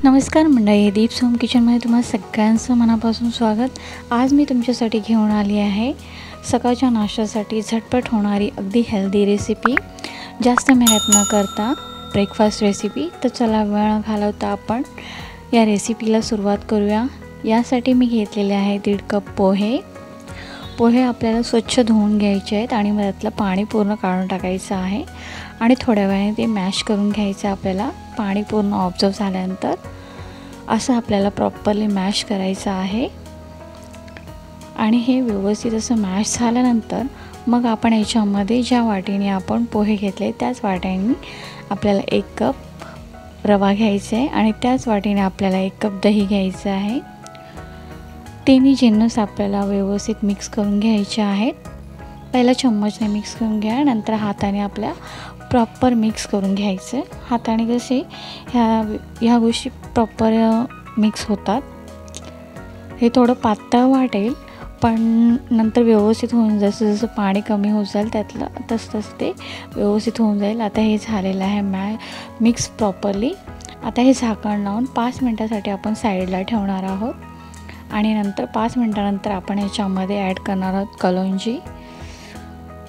नमस्कार मंडळी, दीप्स होम किचनमध्ये तुम्हाला सगळ्यांचं मनापासून स्वागत। आज मी तुमच्यासाठी घेऊन आली आहे सकाळच्या नाश्त्यासाठी झटपट होणारी अगदी हेल्दी रेसिपी, जास्त मेहनत न करता ब्रेकफास्ट रेसिपी। तर चला वेळ न घालवता आपण या रेसिपीला सुरुवात करूया। यासाठी मी घेतलेले आहे 1.5 कप पोहे। पोहे आपल्याला स्वच्छ धुवून घ्यायचे आहेत आणि त्यातलं पाणी पूर्ण काढून टाकायचं आहे आणि थोड्या वेळाने ते मॅश करून घ्यायचं। आपल्याला पाणी पूर्ण ऑब्झर्व झाल्यानंतर असं आपल्याला प्रॉपरली मॅश करायचं आहे आणि हे व्यवस्थित असं मॅश झाल्यानंतर मग आपण याच्यामध्ये ज्या वाटीने आपण पोहे घेतले त्याच वाटीने आपल्याला 1 कप रवा घ्यायचा आहे आणि त्याच वाटीने आपल्याला 1 कप दही घ्यायचं आहे। तिन्ही जिन्नस आपल्याला व्यवस्थित मिक्स करून घ्यायचे आहेत। पहिला चम्मचने मिक्स करून घ्या, नंतर हाताने आपल्या प्रॉपर मिक्स करून घ्यायचं। हाताने कसे ह्या गोष्टी प्रॉपर मिक्स होतात। हे थोडं पातळ वाटेल पण नंतर व्यवस्थित होऊन जसं जसं पाणी कमी होत जाईल त्यातलं तसं ते व्यवस्थित होऊन जाईल। आता हे झालेलं आहे मिक्स प्रॉपरली। आता हे झाकण लावून 5 मिनिटासाठी आपण साईडला ठेवणार आहोत आणि नंतर 5 मिनिटानंतर आपण याच्यामध्ये ॲड करणार आहोत कलोंजी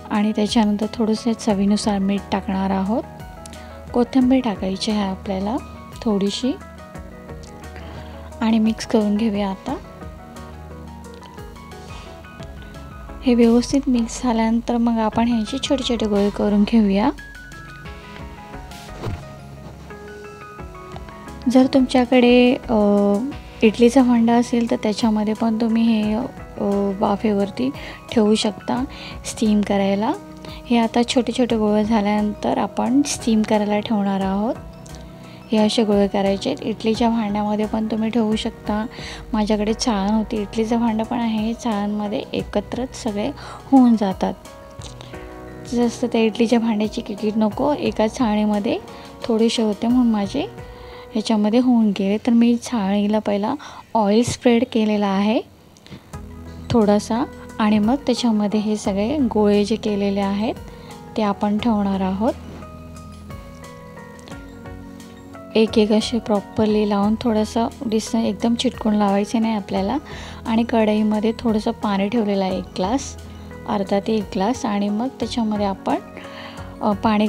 आणि त्याच्यानंतर थोडंसं चवीनुसार मीठ टाकणार आहोत। कोथिंबीर टाकायची आहे आपल्याला थोडीशी आणि मिक्स करून घेऊया। आता हे व्यवस्थित मिक्स झाल्यानंतर मग आपण ह्याचे छोटे छोटे गोळे करून घेऊया। जर तुमच्याकडे इडलीचा भांडा असेल तर त्याच्यामध्ये पण तुम्ही हे वाफेवरती ठेवू शकता स्टीम करायला। हे आता छोटे छोटे गोळे झाल्यानंतर आपण स्टीम करायला ठेवणार आहोत। हे असे गोळे करायचे। इडलीच्या भांड्यामध्ये पण तुम्ही ठेवू शकता। माझ्याकडे चाळण होती, इडलीचं भांडं पण आहे, चाळणमध्ये एकत्रच सगळे होऊन जातात। जसं त्या इडलीच्या भांड्याची किटकिट नको, एका चाळणीमध्ये थोडेसे होते म्हणून माझे ह्याच्यामध्ये होऊन गेले। तर मी चाळणीला पहिला ऑइल स्प्रेड केलेला आहे थोडासा आणि मग त्याच्यामध्ये हे सगळे गोळे जे केलेले आहेत ते आपण ठेवणार आहोत। एक एक असे प्रॉपरली लावून थोडंसं एकदम चिटकून लावायचे नाही आपल्याला। आणि कढईमध्ये थोडंसं पाणी ठेवलेलं आहे 1 ग्लास, अर्धा ते 1 ग्लास आणि मग त्याच्यामध्ये आपण पाणी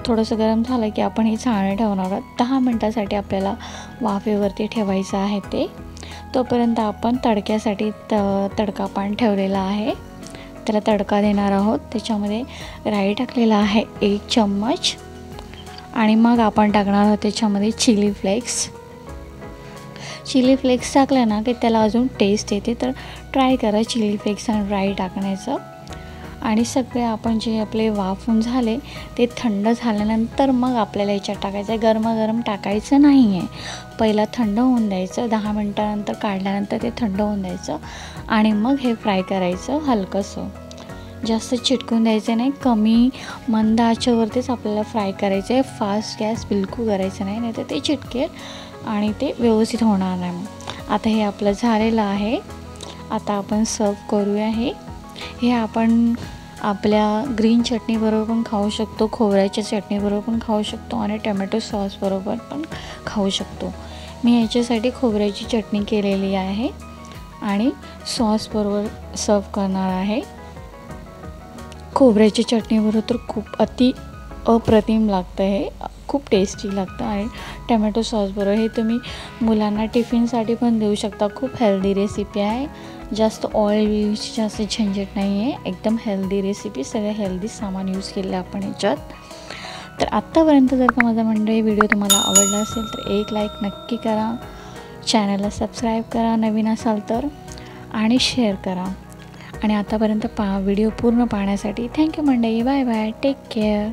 थोडंसं गरम झालं की आपण ही चाळणी ठेवणार आहोत। 10 मिनिटासाठी आपल्याला वाफेवरती ठेवायचं आहे ते। तोपर्यंत आपण तडक्यासाठी तडका पान ठेवलेला आहे, त्याला तडका देणार आहोत। त्याच्यामध्ये राई टाकलेला आहे 1 चम्मच आणि मग आपण टाकणार आहोत त्याच्यामध्ये चिली फ्लेक्स। चिली फ्लेक्स टाकलं ना की त्याला अजून टेस्ट येते, तर ट्राय करा चिली फ्लेक्स आणि राई टाकण्याचं। आणि सगळे आपण जे आपले वाफून झाले ते थंड झाल्यानंतर मग आपल्याला याच्यात टाकायचं आहे। गरम टाकायचं नाही आहे, पहिला थंड होऊन द्यायचं। 10 मिनिटानंतर काढल्यानंतर ते थंड होऊन द्यायचं आणि मग हे फ्राय करायचं हलकंसं, जास्त चिटकून द्यायचं नाही। कमी मंद आचेवरतीच आपल्याला फ्राय करायचं आहे, फास्ट गॅस बिलकुल करायचं नाही, नाहीतर ते चिटकेल आणि ते व्यवस्थित होणार नाही। आता हे आपलं झालेलं आहे। आता आपण सर्व करूया। हे आपण आपल्या ग्रीन चटणी बरोबर पण खाऊ शकतो, खोबऱ्याच्या चटणी बरोबर पण खाऊ शकतो आणि टोमॅटो सॉस बरोबर पण खाऊ शकतो। मी याच्यासाठी खोबऱ्याची चटणी केलेली आहे आणि सॉस बरोबर सर्व करणार आहे। खोबऱ्याची चटणी बरोबर तर खूप अप्रतिम लागतं, हे खूप टेस्टी लागतं आणि टोमॅटो सॉस बरोबर हे तुम्ही मुलांना टिफिनसाठी पण देऊ शकता। खूप हेल्दी रेसिपी आहे, जास्त ऑइलची जास्त झंझट नाही आहे, एकदम हेल्दी रेसिपी, सगळं हेल्दी सामान यूज केलं आपण ह्याच्यात। तर आत्तापर्यंत जर का माझा मंडळी व्हिडिओ तुम्हाला आवडला असेल तर 1 लाईक नक्की करा, चॅनलला सबस्क्राईब करा नवीन असाल तर आणि शेअर करा। आणि आतापर्यंत व्हिडिओ पूर्ण पाहण्यासाठी थँक्यू मंडळी, बाय बाय, टेक केअर।